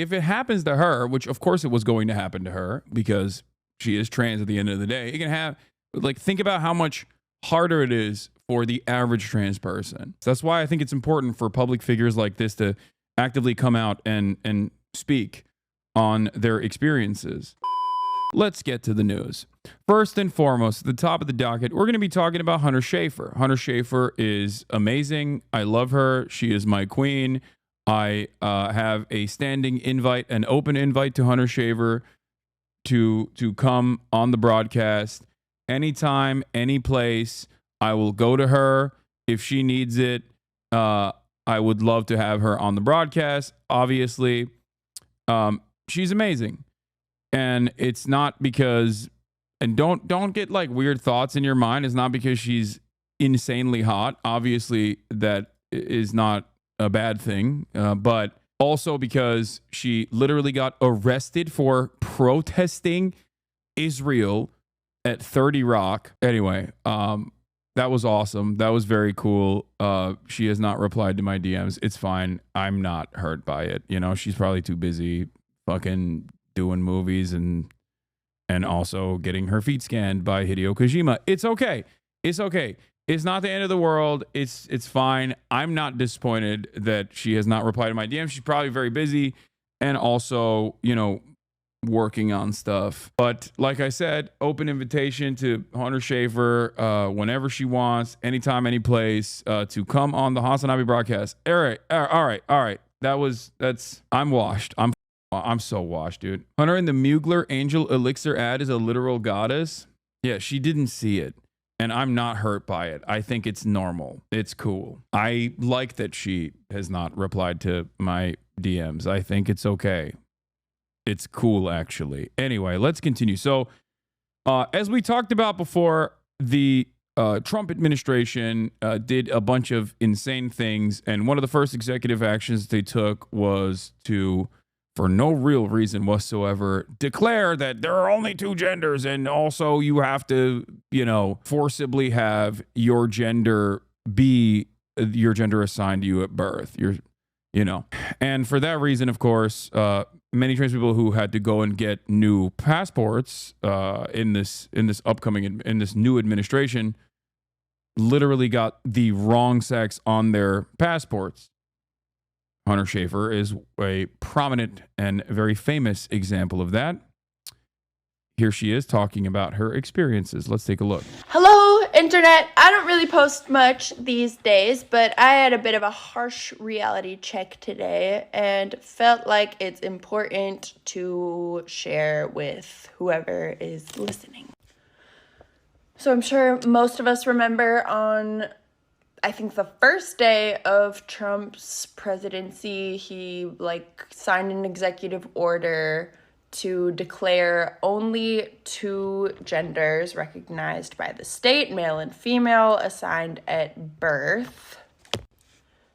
if it happens to her, which of course it was going to happen to her because she is trans at the end of the day, it can have, like, think about how much harder it is for the average trans person. So that's why I think it's important for public figures like this to actively come out and speak on their experiences. Let's get to the news. First and foremost, at the top of the docket, we're going to be talking about Hunter Schafer. Hunter Schafer is amazing. I love her. She is my queen. I have a standing invite, an open invite to Hunter Schafer to come on the broadcast anytime, any place. I will go to her if she needs it. I would love to have her on the broadcast. Obviously, she's amazing. And it's not because, and don't get like weird thoughts in your mind. It's not because she's insanely hot. Obviously, that is not a bad thing. But also because she literally got arrested for protesting Israel at 30 Rock. Anyway, that was awesome. That was very cool. She has not replied to my DMs. It's fine. I'm not hurt by it. You know, she's probably too busy fucking doing movies and also getting her feet scanned by Hideo Kojima. It's okay. It's okay. It's not the end of the world. It's fine. I'm not disappointed that she has not replied to my DM. She's probably very busy and also, you know, working on stuff. But like I said, open invitation to Hunter Schafer whenever she wants, anytime, any place, to come on the Hasanabi broadcast. All right. I'm washed. I'm so washed, dude. Hunter in the Mugler Angel Elixir ad is a literal goddess. Yeah, she didn't see it. And I'm not hurt by it. I think it's normal. It's cool. I like that she has not replied to my DMs. I think it's okay. It's cool, actually. Anyway, let's continue. So, as we talked about before, the Trump administration did a bunch of insane things. And one of the first executive actions they took was to, for no real reason whatsoever, declare that there are only two genders, and also you have to, you know, forcibly have your gender be your gender assigned to you at birth. And for that reason, of course, many trans people who had to go and get new passports in this new administration literally got the wrong sex on their passports. Hunter Schafer is a prominent and very famous example of that. Here she is talking about her experiences. Let's take a look. Hello, internet. I don't really post much these days, but I had a bit of a harsh reality check today and felt like it's important to share with whoever is listening. So I'm sure most of us remember on, I think, the first day of Trump's presidency, he signed an executive order to declare only two genders recognized by the state, male and female, assigned at birth.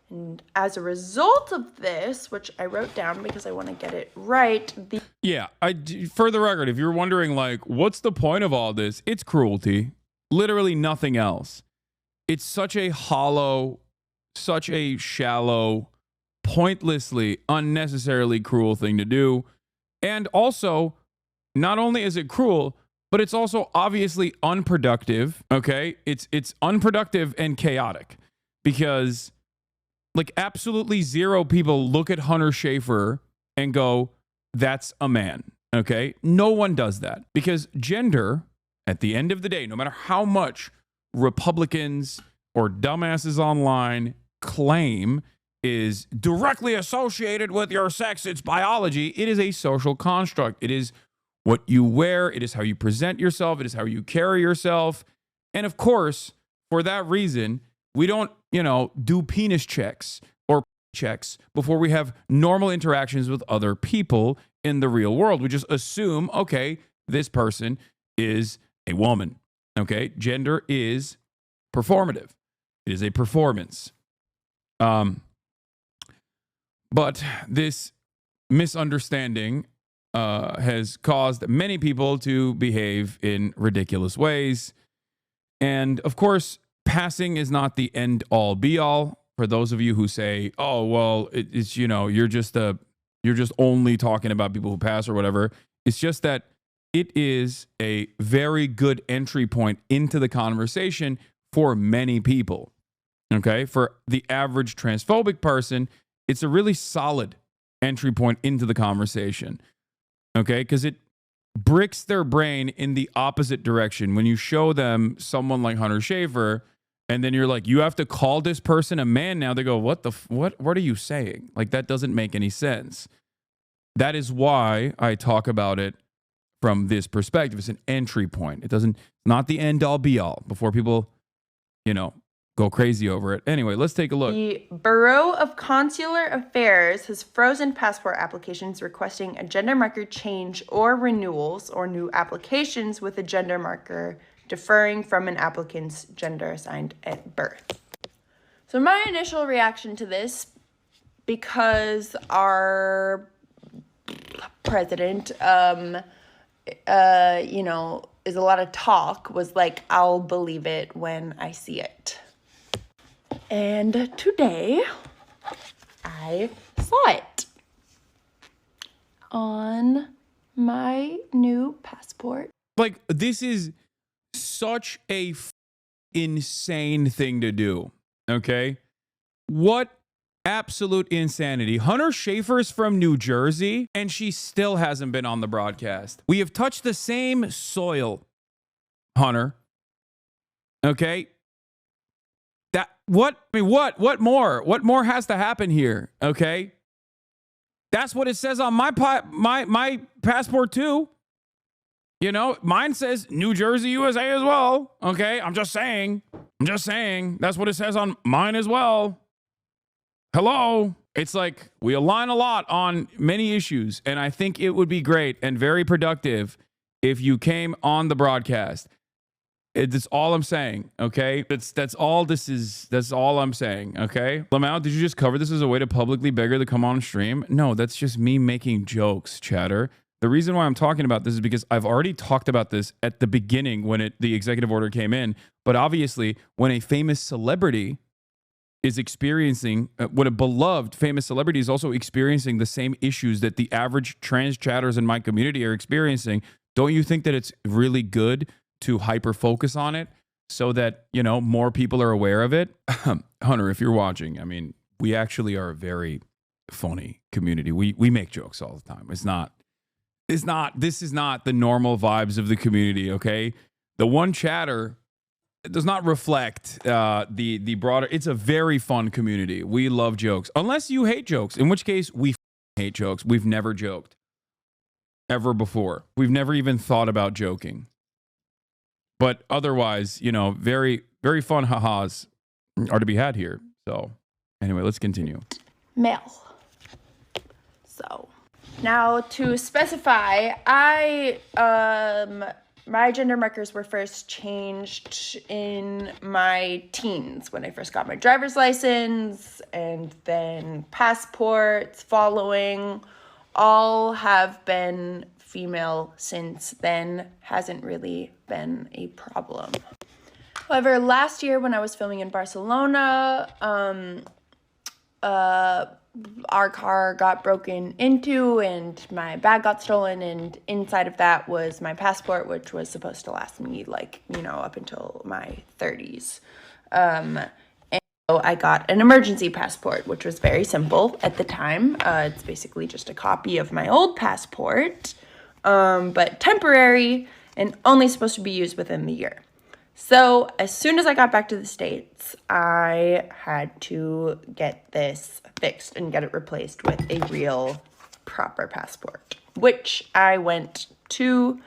And as a result of this, which I wrote down because I want to get it right. For the record, if you're wondering, what's the point of all this? It's cruelty. Literally nothing else. It's such a hollow, such a shallow, pointlessly, unnecessarily cruel thing to do. And also, not only is it cruel, but it's also obviously unproductive, okay? It's unproductive and chaotic because, absolutely zero people look at Hunter Schafer and go, that's a man, okay? No one does that because gender, at the end of the day, no matter how much Republicans or dumbasses online claim is directly associated with your sex, it's biology. It is a social construct. It is what you wear. It is how you present yourself. It is how you carry yourself. And of course, for that reason, we don't, do penis checks or checks before we have normal interactions with other people in the real world. We just assume, okay, this person is a woman. Okay, gender is performative. It is a performance. But this misunderstanding has caused many people to behave in ridiculous ways. And of course, passing is not the end all be all. For those of you who say, oh, well, it's, you're just a you're just only talking about people who pass or whatever. It's just that it is a very good entry point into the conversation for many people. Okay. For the average transphobic person, it's a really solid entry point into the conversation. Okay. Because it bricks their brain in the opposite direction. When you show them someone like Hunter Schafer, and then you're like, you have to call this person a man now. They go, what are you saying? Like, that doesn't make any sense. That is why I talk about it from this perspective. It's an entry point. It doesn't, not the end all be all before people, go crazy over it. Anyway, let's take a look. The Bureau of Consular Affairs has frozen passport applications requesting a gender marker change or renewals or new applications with a gender marker differing from an applicant's gender assigned at birth. So my initial reaction to this, because our president, is a lot of talk, was like, I'll believe it when I see it. And today, I saw it on my new passport. Like, this is such a insane thing to do, okay? What absolute insanity. Hunter Schafer's from New Jersey, and she still hasn't been on the broadcast. We have touched the same soil, Hunter. Okay? What more? What more has to happen here? Okay? That's what it says on my passport too. Mine says New Jersey, USA as well. Okay? I'm just saying. That's what it says on mine as well. Hello? It's like we align a lot on many issues, and I think it would be great and very productive if you came on the broadcast. That's all I'm saying, okay? That's all I'm saying, okay? Lamau, did you just cover this as a way to publicly beg her to come on stream? No, that's just me making jokes, chatter. The reason why I'm talking about this is because I've already talked about this at the beginning when the executive order came in. But obviously, when a famous celebrity is experiencing, when a beloved famous celebrity is also experiencing the same issues that the average trans chatters in my community are experiencing, don't you think that it's really good to hyper focus on it so that, more people are aware of it? Hunter, if you're watching, I mean, we actually are a very funny community. We make jokes all the time. This is not the normal vibes of the community, okay? The one chatter does not reflect the broader. It's a very fun community. We love jokes. Unless you hate jokes, in which case we hate jokes. We've never joked ever before. We've never even thought about joking. But otherwise, very, very fun ha-has are to be had here. So anyway, let's continue. Male. So now to specify, my gender markers were first changed in my teens when I first got my driver's license, and then passports following. All have been female since then. Hasn't really been a problem. However, last year when I was filming in Barcelona, our car got broken into and my bag got stolen, and inside of that was my passport, which was supposed to last me up until my 30s. And so I got an emergency passport, which was very simple at the time. It's basically just a copy of my old passport, but temporary and only supposed to be used within the year. So as soon as I got back to the States, I had to get this fixed and get it replaced with a real proper passport, which I went to.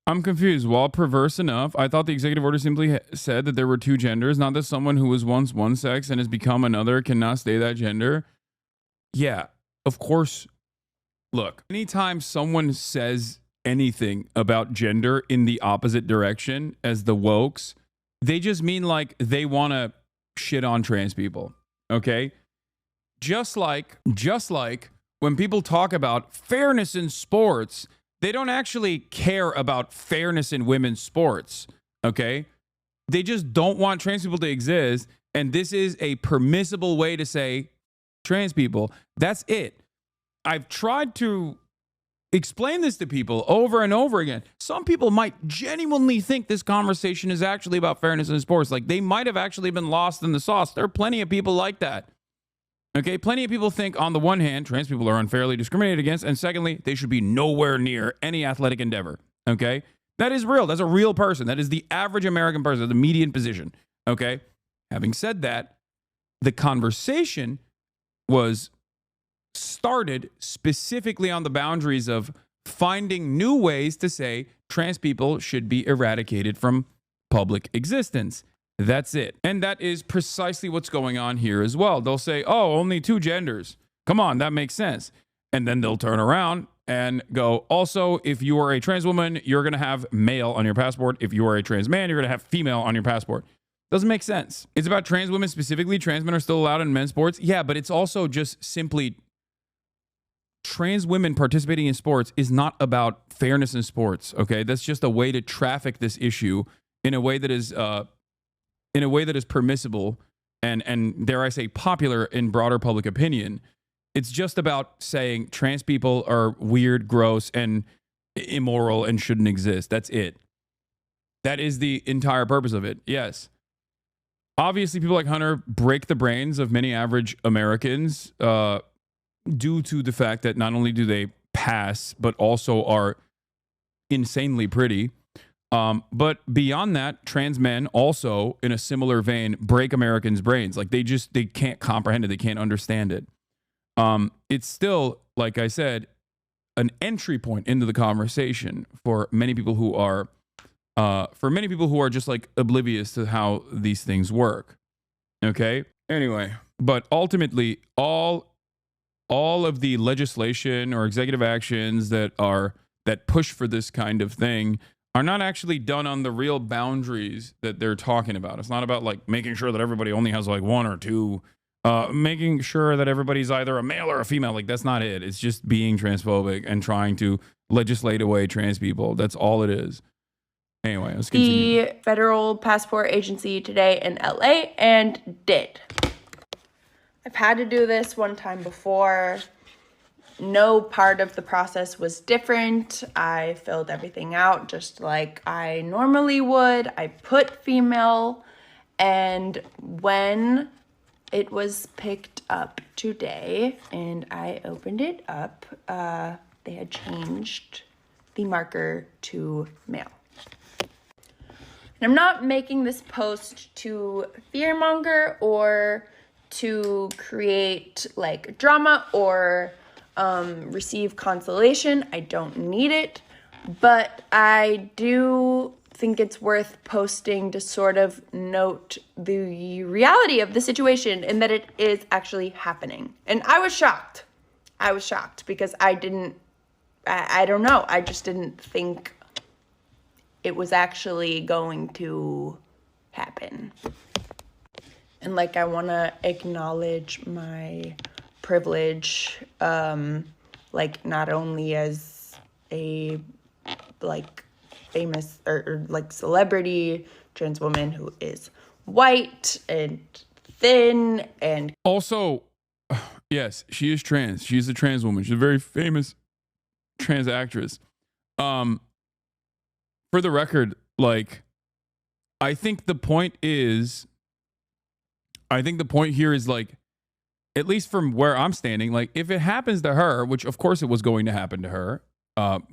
I'm confused. While perverse enough, I thought the executive order simply said that there were two genders, not that someone who was once one sex and has become another cannot stay that gender. Yeah, of course. Look, anytime someone says anything about gender in the opposite direction as the wokes, they just mean like they want to shit on trans people, okay? Just like when people talk about fairness in sports, they don't actually care about fairness in women's sports, okay? They just don't want trans people to exist, and this is a permissible way to say trans people. That's it. I've tried to explain this to people over and over again. Some people might genuinely think this conversation is actually about fairness in sports. Like, they might have actually been lost in the sauce. There are plenty of people like that. Okay, plenty of people think, on the one hand, trans people are unfairly discriminated against, and secondly, they should be nowhere near any athletic endeavor. Okay, that is real. That's a real person. That is the average American person, the median position. Okay, having said that, the conversation was started specifically on the boundaries of finding new ways to say trans people should be eradicated from public existence. That's it. And that is precisely what's going on here as well. They'll say, oh, only 2 genders. Come on, that makes sense. And then they'll turn around and go, also, if you are a trans woman, you're going to have male on your passport. If you are a trans man, you're going to have female on your passport. Doesn't make sense. It's about trans women specifically. Trans men are still allowed in men's sports. Yeah, but it's also just simply trans women participating in sports is not about fairness in sports. Okay, that's just a way to traffic this issue in a way that is permissible and dare I say popular in broader public opinion. It's just about saying trans people are weird, gross, and immoral and shouldn't exist. That's it. That is the entire purpose of it. Yes. Obviously, people like Hunter break the brains of many average Americans due to the fact that not only do they pass, but also are insanely pretty. But beyond that, trans men also, in a similar vein, break Americans' brains. Like, they can't comprehend it. They can't understand it. It's still, like I said, an entry point into the conversation for many people who are just like oblivious to how these things work. Okay. Anyway, but ultimately, all of the legislation or executive actions that push for this kind of thing are not actually done on the real boundaries that they're talking about. It's not about like making sure that everybody only has like 1 or 2, making sure that everybody's either a male or a female. Like, that's not it. It's just being transphobic and trying to legislate away trans people. That's all it is. Anyway, let's continue. The Federal Passport Agency today in LA and did. I've had to do this one time before. No part of the process was different. I filled everything out just like I normally would. I put female, and when it was picked up today and I opened it up, they had changed the marker to male. And I'm not making this post to fearmonger or to create like drama or receive consolation. I don't need it, but I do think it's worth posting to sort of note the reality of the situation and that it is actually happening. And I was shocked. Because I don't know. I just didn't think it was actually going to happen. And like, I want to acknowledge my privilege, like not only as a like famous or like celebrity trans woman who is white and thin and also, yes, she is trans. She's a trans woman. She's a very famous trans actress. For the record, like, I think the point here is like, at least from where I'm standing, like, if it happens to her, which of course it was going to happen to her,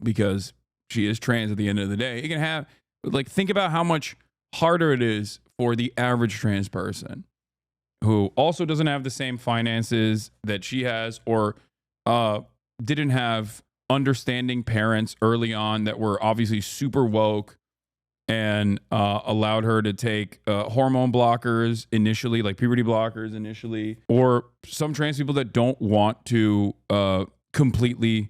because she is trans at the end of the day, it can have, like, think about how much harder it is for the average trans person who also doesn't have the same finances that she has, or didn't have understanding parents early on that were obviously super woke and allowed her to take hormone blockers initially, like puberty blockers initially, or some trans people that don't want to completely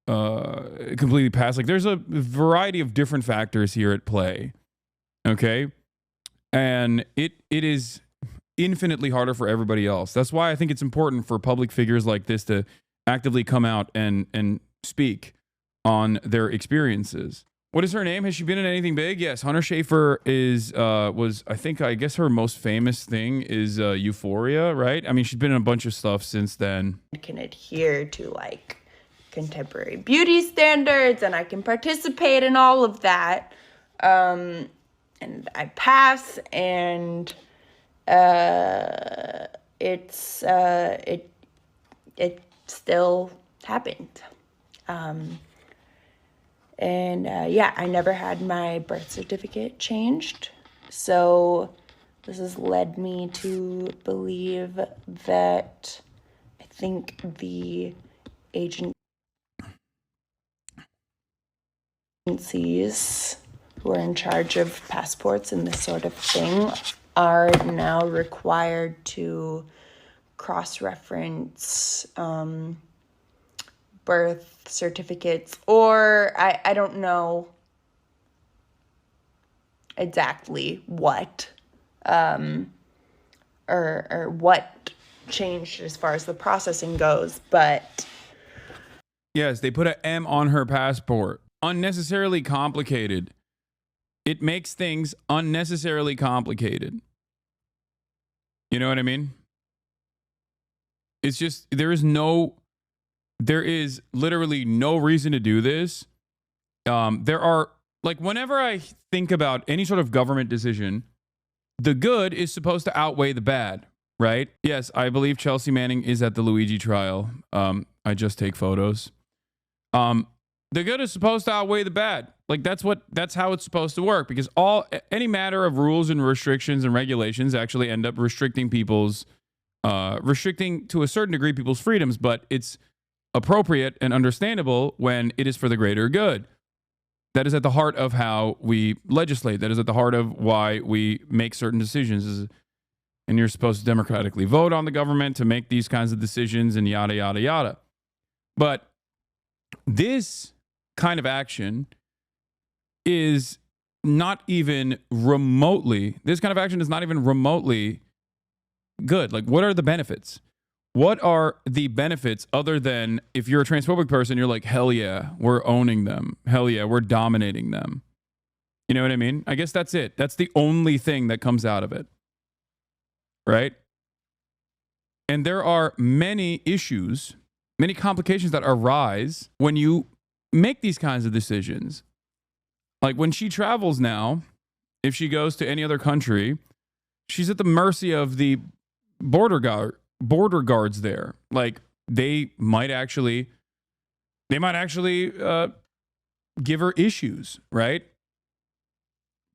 pass. Like, there's a variety of different factors here at play, okay? And it is infinitely harder for everybody else. That's why I think it's important for public figures like this to actively come out and speak on their experiences. What is her name? Has she been in anything big? Yes, Hunter Schafer I guess her most famous thing is Euphoria, right? I mean, she's been in a bunch of stuff since then. Can adhere to like contemporary beauty standards, and I can participate in all of that. And I pass, and it still happened. I never had my birth certificate changed. So this has led me to believe that I think the agencies who are in charge of passports and this sort of thing are now required to cross-reference birth certificates, or I don't know exactly what or what changed as far as the processing goes, but yes, they put an M on her passport. Unnecessarily complicated. It makes things unnecessarily complicated. You know what I mean? It's just there is literally no reason to do this. There are, like, whenever I think about any sort of government decision, the good is supposed to outweigh the bad, right? Yes, I believe Chelsea Manning is at the Luigi trial. I just take photos. The good is supposed to outweigh the bad. Like, that's how it's supposed to work, because any matter of rules and restrictions and regulations actually end up restricting to a certain degree people's freedoms, but it's appropriate and understandable when it is for the greater good. That is at the heart of how we legislate. That is at the heart of why we make certain decisions. And you're supposed to democratically vote on the government to make these kinds of decisions and yada, yada, yada. But this kind of action is not even remotely good. Like, what are the benefits? What are the benefits other than if you're a transphobic person, you're like, hell yeah, we're owning them. Hell yeah, we're dominating them. You know what I mean? I guess that's it. That's the only thing that comes out of it. Right? And there are many issues, many complications that arise when you make these kinds of decisions. Like when she travels now, if she goes to any other country, she's at the mercy of the border guards there. Like they might actually give her issues, right?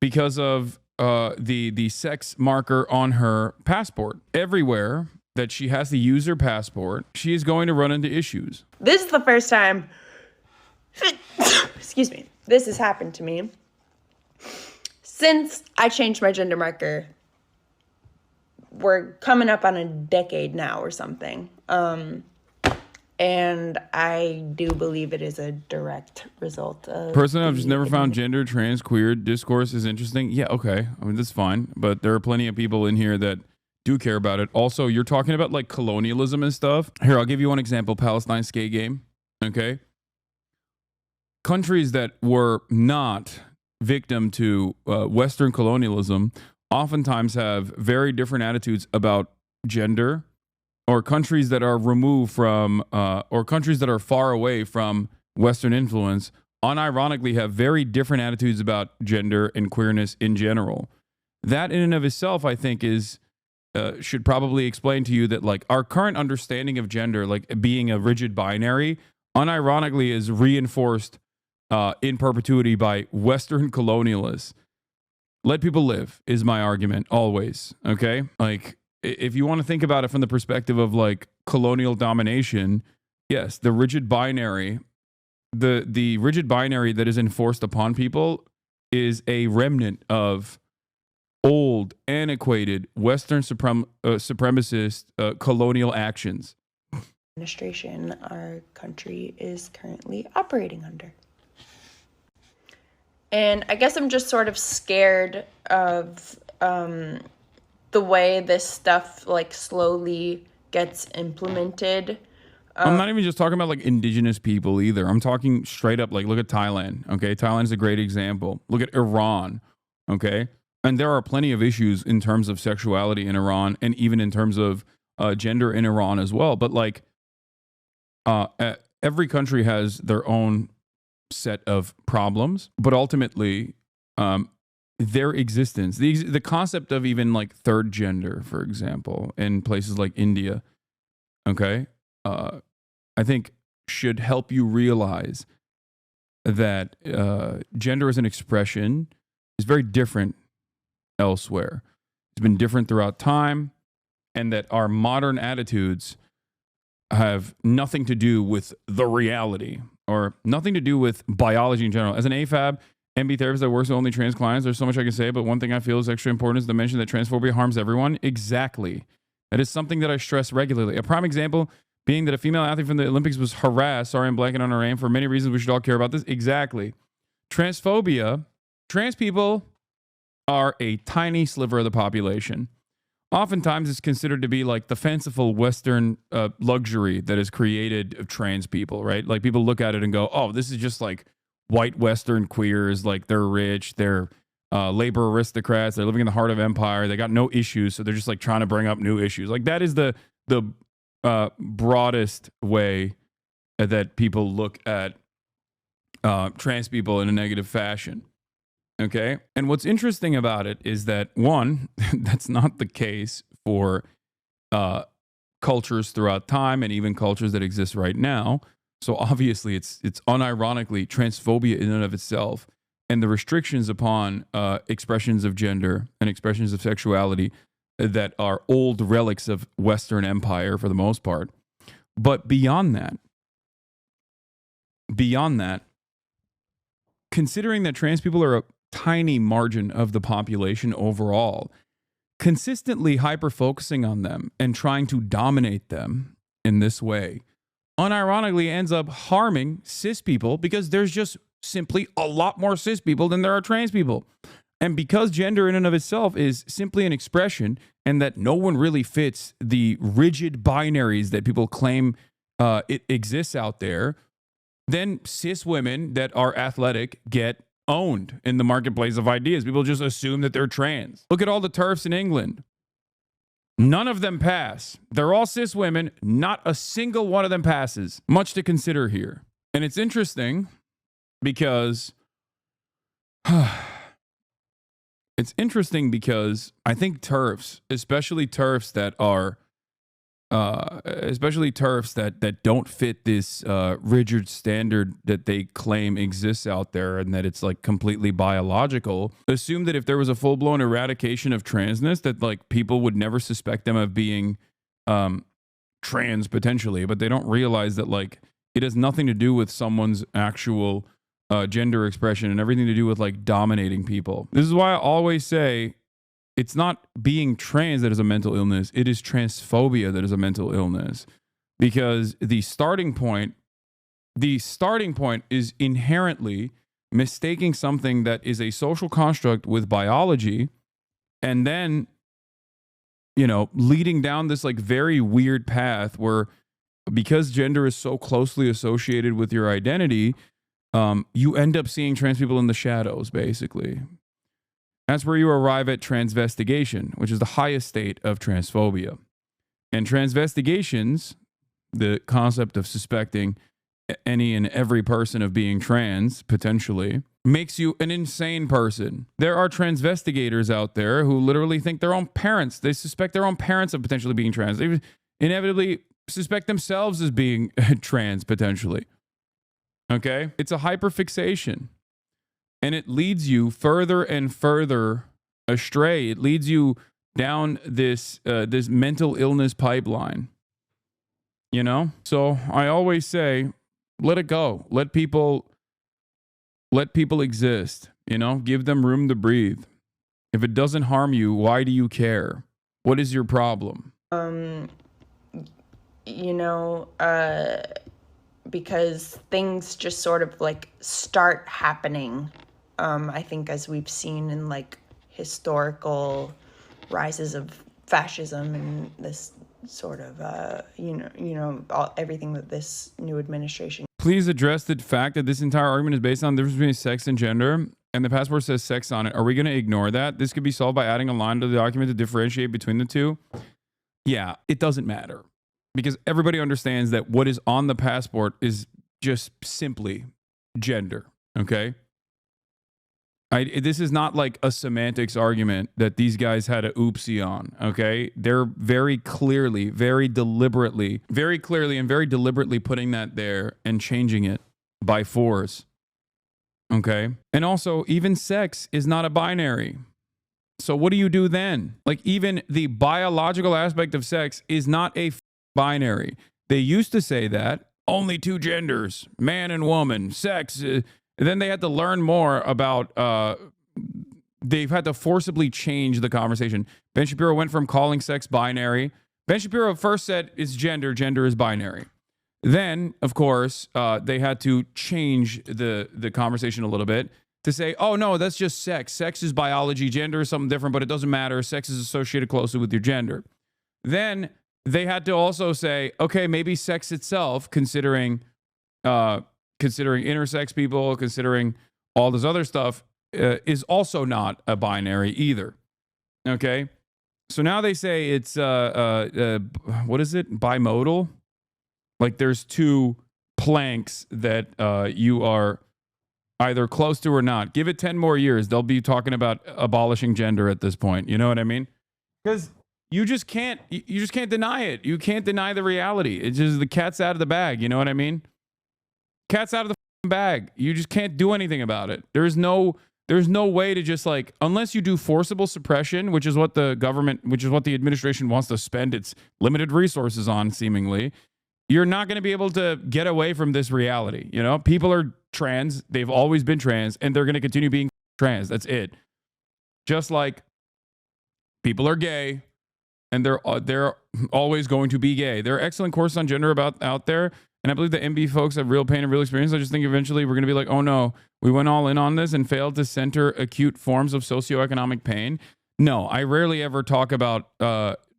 Because of the sex marker on her passport. Everywhere that she has to use her passport, she is going to run into issues. This is the first time, excuse me, this has happened to me since I changed my gender marker. We're coming up on a decade now or something. And I do believe it is a direct result of... Personally, I've just never found gender, trans, queer discourse is interesting. Yeah, okay. I mean, that's fine. But there are plenty of people in here that do care about it. Also, you're talking about like colonialism and stuff. Here, I'll give you one example. Palestine skate game. Okay. Countries that were not victim to Western colonialism oftentimes have very different attitudes about gender, or countries that are removed from, or countries that are far away from Western influence, unironically have very different attitudes about gender and queerness in general. That in and of itself, I think, is should probably explain to you that like our current understanding of gender, like being a rigid binary, unironically is reinforced in perpetuity by Western colonialists. Let people live is my argument always. Okay, like if you want to think about it from the perspective of like colonial domination, yes, the rigid binary, the rigid binary that is enforced upon people is a remnant of old, antiquated Western supremacist colonial actions. Administration our country is currently operating under. And I guess I'm just sort of scared of the way this stuff like slowly gets implemented I'm not even just talking about like indigenous people either. I'm talking straight up, like, look at Thailand. Okay. Thailand is a great example. Look at Iran. Okay. And there are plenty of issues in terms of sexuality in Iran and even in terms of gender in Iran as well. But like every country has their own set of problems, but ultimately their existence, the concept of even like third gender, for example, in places like India, okay, I think should help you realize that gender as an expression is very different elsewhere. It's been different throughout time, and that our modern attitudes have nothing to do with the reality or nothing to do with biology in general. As an AFAB, MB therapist that works with only trans clients, there's so much I can say, but one thing I feel is extra important is to mention that transphobia harms everyone. Exactly. That is something that I stress regularly. A prime example being that a female athlete from the Olympics was harassed, sorry I'm blanking on her name, for many reasons we should all care about this. Exactly. Transphobia, trans people are a tiny sliver of the population. Oftentimes it's considered to be like the fanciful Western luxury that is created of trans people, right? Like people look at it and go, oh, this is just like white Western queers, like they're rich, they're labor aristocrats, they're living in the heart of empire, they got no issues, so they're just like trying to bring up new issues. Like that is the broadest way that people look at trans people in a negative fashion. Okay. And what's interesting about it is that, one, that's not the case for cultures throughout time and even cultures that exist right now. So obviously it's unironically transphobia in and of itself, and the restrictions upon expressions of gender and expressions of sexuality that are old relics of Western empire for the most part. But beyond that, considering that trans people are a tiny margin of the population overall, consistently hyper-focusing on them and trying to dominate them in this way unironically ends up harming cis people, because there's just simply a lot more cis people than there are trans people. And because gender in and of itself is simply an expression, and that no one really fits the rigid binaries that people claim it exists out there, then cis women that are athletic get owned in the marketplace of ideas. People just assume that they're trans. Look at all the TERFs in England. None of them pass. They're all cis women. Not a single one of them passes. Much to consider here. And it's interesting because I think TERFs, especially TERFs that don't fit this rigid standard that they claim exists out there, and that it's like completely biological, assume that if there was a full-blown eradication of transness, that like people would never suspect them of being trans potentially. But they don't realize that like it has nothing to do with someone's actual gender expression and everything to do with like dominating people. This is why I always say it's not being trans that is a mental illness. It is transphobia that is a mental illness, because the starting point is inherently mistaking something that is a social construct with biology, and then, you know, leading down this like very weird path where, because gender is so closely associated with your identity, you end up seeing trans people in the shadows, basically. That's where you arrive at transvestigation, which is the highest state of transphobia. And transvestigations, the concept of suspecting any and every person of being trans, potentially, makes you an insane person. There are transvestigators out there who literally think their own parents, they suspect their own parents of potentially being trans. They inevitably suspect themselves as being trans, potentially. Okay? It's a hyperfixation. And it leads you further and further astray. It leads you down this this mental illness pipeline. You know? So I always say, let it go. Let people exist. You know? Give them room to breathe. If it doesn't harm you, why do you care? What is your problem? Because things just sort of like start happening. I think as we've seen in like historical rises of fascism and this sort of, everything that this new administration. Please address the fact that this entire argument is based on the difference between sex and gender, and the passport says sex on it. Are we going to ignore that? This could be solved by adding a line to the document to differentiate between the two. Yeah, it doesn't matter, because everybody understands that what is on the passport is just simply gender, okay? This is not like a semantics argument that these guys had a oopsie on, okay? They're very clearly, very deliberately putting that there and changing it by force, okay? And also, even sex is not a binary. So what do you do then? Like, even the biological aspect of sex is not a binary. They used to say that only two genders, man and woman, sex. And then they had to learn more about, they've had to forcibly change the conversation. Ben Shapiro went from calling sex binary. Ben Shapiro first said it's gender is binary. Then, of course, they had to change the conversation a little bit to say, oh, no, that's just sex. Sex is biology. Gender is something different, but it doesn't matter. Sex is associated closely with your gender. Then they had to also say, okay, maybe sex itself, considering intersex people, considering all this other stuff, is also not a binary either. Okay? So now they say it's, what is it? Bimodal? Like there's two planks that you are either close to or not. Give it 10 more years. They'll be talking about abolishing gender at this point. You know what I mean? Because you just can't deny it. You can't deny the reality. It's just the cat's out of the bag. You know what I mean? Cat's out of the bag. You just can't do anything about it. There's no way to just, like, unless you do forcible suppression, which is what the administration wants to spend its limited resources on, seemingly, you're not going to be able to get away from this reality. You know, people are trans. They've always been trans, and they're going to continue being trans. That's it. Just like people are gay, and they're always going to be gay. There are excellent courses on gender out there. And I believe the MB folks have real pain and real experience. I just think eventually we're going to be like, oh no, we went all in on this and failed to center acute forms of socioeconomic pain. No, I rarely ever talk about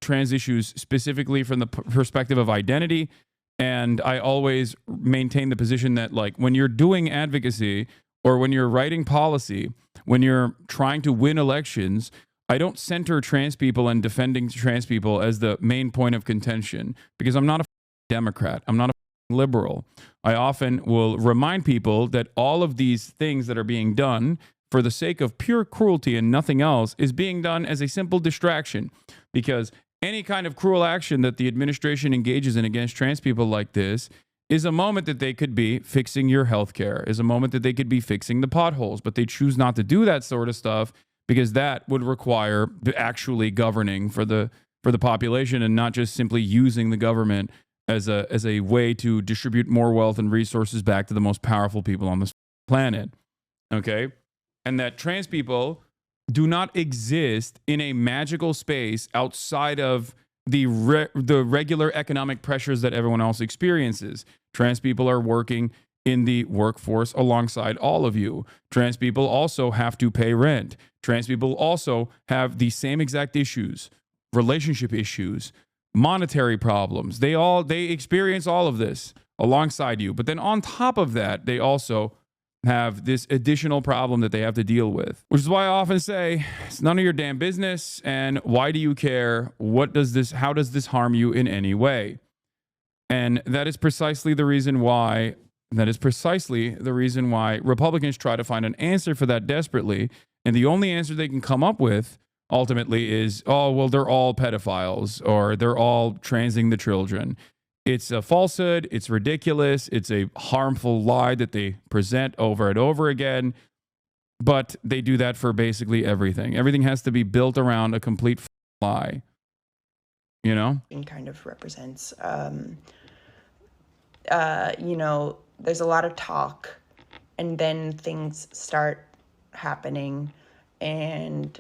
trans issues specifically from the perspective of identity. And I always maintain the position that, like, when you're doing advocacy or when you're writing policy, when you're trying to win elections, I don't center trans people and defending trans people as the main point of contention, because I'm not a Democrat. I'm not a liberal. I often will remind people that all of these things that are being done for the sake of pure cruelty and nothing else is being done as a simple distraction, because any kind of cruel action that the administration engages in against trans people like this is a moment that they could be fixing your healthcare, is a moment that they could be fixing the potholes, but they choose not to do that sort of stuff because that would require actually governing for the population and not just simply using the government as a way to distribute more wealth and resources back to the most powerful people on this planet. Okay? And that trans people do not exist in a magical space outside of the regular economic pressures that everyone else experiences. Trans people are working in the workforce alongside all of you. Trans people also have to pay rent. Trans people also have the same exact issues, relationship issues, monetary problems. They experience all of this alongside you. But then on top of that, they also have this additional problem that they have to deal with, which is why I often say it's none of your damn business. And why do you care? How does this harm you in any way? And that is precisely the reason why Republicans try to find an answer for that desperately. And the only answer they can come up with ultimately is, oh, well, they're all pedophiles or they're all transing the children. It's a falsehood. It's ridiculous. It's a harmful lie that they present over and over again. But they do that for basically everything. Everything has to be built around a complete lie. You know? And kind of represents, there's a lot of talk and then things start happening and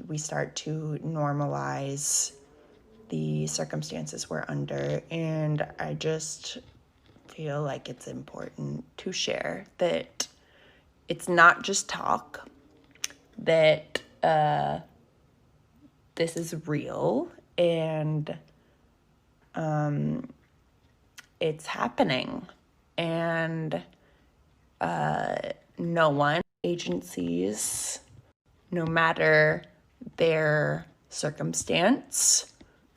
we start to normalize the circumstances we're under. And I just feel like it's important to share that it's not just talk, that this is real and it's happening. And no one, agencies, no matter their circumstance,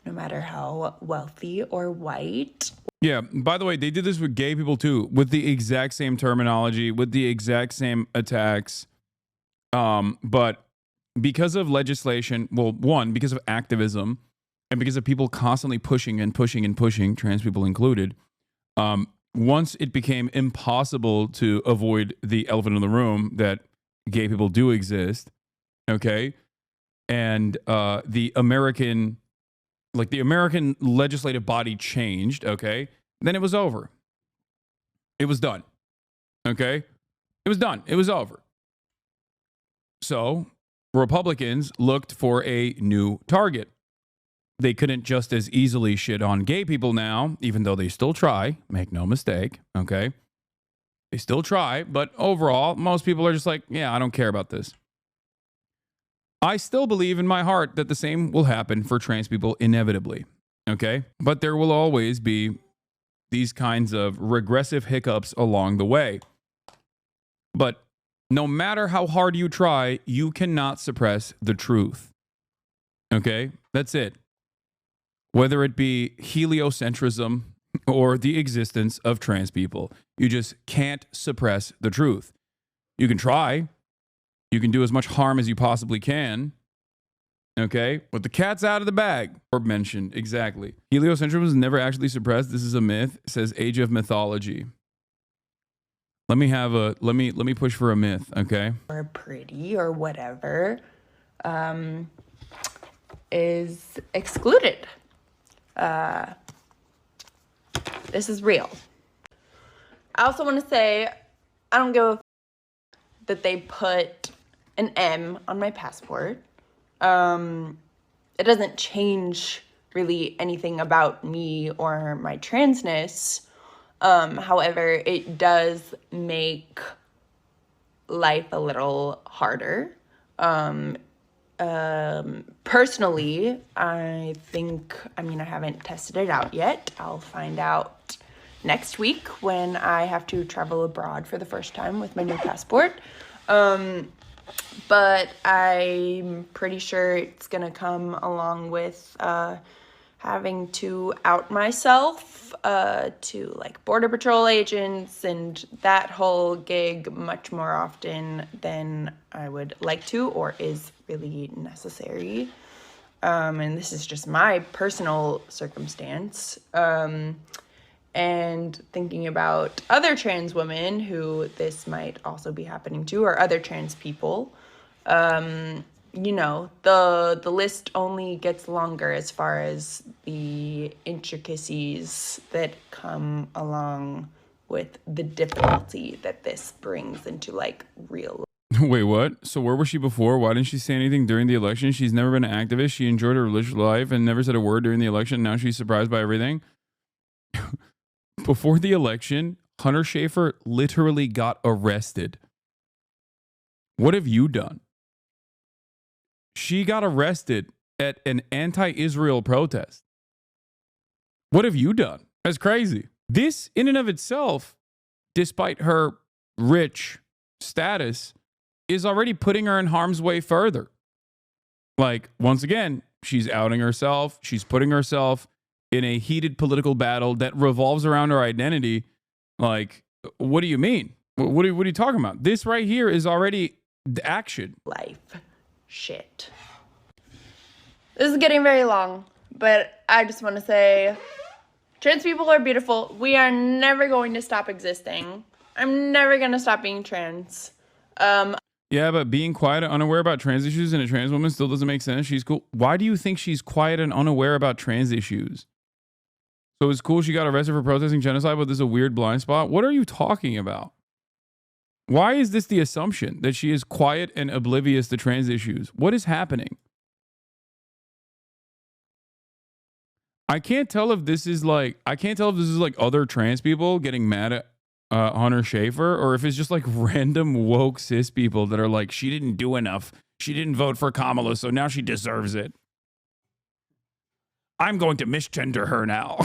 no matter how wealthy or white. Yeah, by the way, they did this with gay people too, with the exact same terminology, with the exact same attacks. But because of legislation, well, one, because of activism, and because of people constantly pushing and pushing and pushing, trans people included, once it became impossible to avoid the elephant in the room that gay people do exist, okay, and the American legislative body changed, okay, then it was over. It was done, okay? It was done. It was over. So Republicans looked for a new target. They couldn't just as easily shit on gay people now, even though they still try. Make no mistake, okay? They still try, but overall, most people are just like, yeah, I don't care about this. I still believe in my heart that the same will happen for trans people inevitably, okay? But there will always be these kinds of regressive hiccups along the way. But no matter how hard you try, you cannot suppress the truth, okay? That's it. Whether it be heliocentrism or the existence of trans people, you just can't suppress the truth. You can try. You can do as much harm as you possibly can. Okay? But the cat's out of the bag. Or mentioned, exactly. Heliocentrism was never actually suppressed. This is a myth. It says Age of Mythology. Let me push for a myth, okay? Or pretty or whatever is excluded. This is real. I also want to say, I don't give a that they put an M on my passport. It doesn't change really anything about me or my transness. However, it does make life a little harder. Personally, I haven't tested it out yet. I'll find out next week when I have to travel abroad for the first time with my new passport. But I'm pretty sure it's gonna come along with having to out myself to like Border Patrol agents and that whole gig much more often than I would like to or is really necessary. And this is just my personal circumstance. And thinking about other trans women who this might also be happening to, or other trans people, you know, the list only gets longer as far as the intricacies that come along with the difficulty that this brings into like real life. Wait, what? So where was she before? Why didn't she say anything during the election? She's never been an activist. She enjoyed her religious life and never said a word during the election. Now she's surprised by everything. Before the election, Hunter Schafer literally got arrested. What have you done? She got arrested at an anti-Israel protest. What have you done? That's crazy. This, in and of itself, despite her rich status, is already putting her in harm's way further. Like, once again, she's outing herself. She's putting herself in a heated political battle that revolves around her identity. Like, what do you mean? What are you talking about? This right here is already the action. Life shit. This is getting very long, but I just want to say trans people are beautiful. We are never going to stop existing. I'm never going to stop being trans. Yeah, but being quiet and unaware about trans issues in a trans woman still doesn't make sense. She's cool. Why do you think she's quiet and unaware about trans issues? So it's cool she got arrested for protesting genocide, but there's a weird blind spot. What are you talking about? Why is this the assumption that she is quiet and oblivious to trans issues? What is happening? I can't tell if this is like other trans people getting mad at Hunter Schafer, or if it's just like random woke cis people that are like, she didn't do enough. She didn't vote for Kamala, so now she deserves it. I'm going to misgender her now.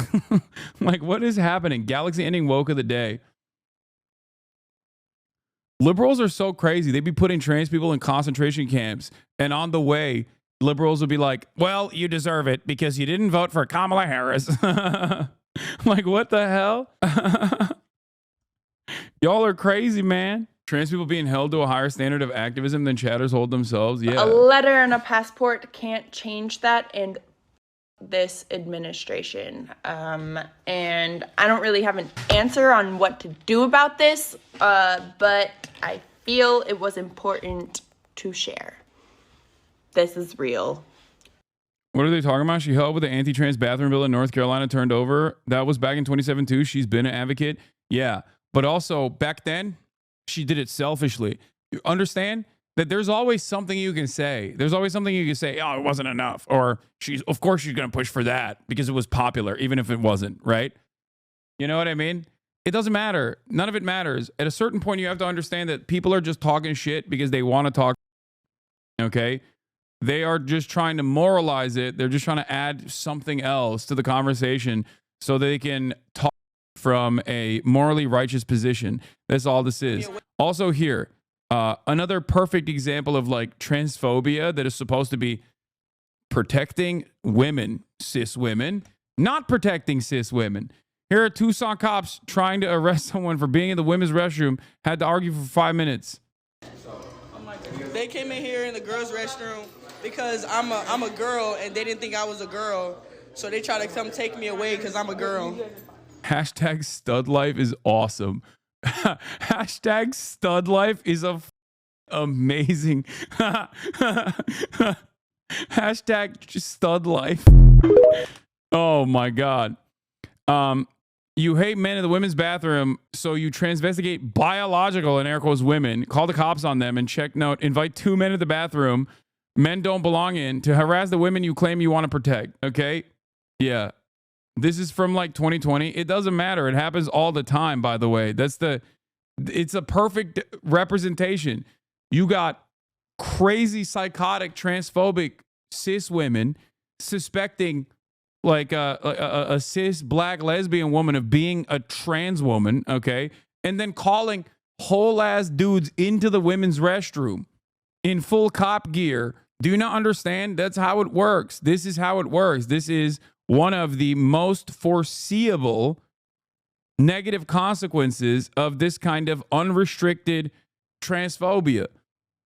Like, what is happening? Galaxy ending woke of the day. Liberals are so crazy. They'd be putting trans people in concentration camps. And on the way, liberals would be like, well, you deserve it because you didn't vote for Kamala Harris. Like, what the hell? Y'all are crazy, man. Trans people being held to a higher standard of activism than chatters hold themselves. Yeah. A letter and a passport can't change that in this administration. And I don't really have an answer on what to do about this, but I feel it was important to share. This is real. What are they talking about? She helped with the anti-trans bathroom bill in North Carolina turned over. That was back in 2007 too. She's been an advocate. Yeah. But also back then, she did it selfishly. You understand that there's always something you can say. There's always something you can say, oh, it wasn't enough. Or of course she's going to push for that because it was popular, even if it wasn't, right? You know what I mean? It doesn't matter. None of it matters. At a certain point, you have to understand that people are just talking shit because they want to talk. Okay? They are just trying to moralize it. They're just trying to add something else to the conversation so they can talk from a morally righteous position. That's all this is. Also here, another perfect example of like transphobia that is supposed to be protecting women, cis women, not protecting cis women. Here are Tucson cops trying to arrest someone for being in the women's restroom, had to argue for 5 minutes. They came in here in the girls' restroom because I'm a girl and they didn't think I was a girl. So they try to come take me away because I'm a girl. Hashtag stud life is awesome. Hashtag stud life is amazing. Hashtag stud life. Oh my God. You hate men in the women's bathroom, so you transvestigate biological, in air quotes, women. Call the cops on them and check note. Invite 2 men to the bathroom men don't belong in to harass the women you claim you want to protect. Okay? Yeah. This is from like 2020. It doesn't matter. It happens all the time, by the way. It's a perfect representation. You got crazy, psychotic, transphobic cis women suspecting like a cis black lesbian woman of being a trans woman, okay? And then calling whole ass dudes into the women's restroom in full cop gear. Do you not understand? That's how it works. This is how it works. This is one of the most foreseeable negative consequences of this kind of unrestricted transphobia.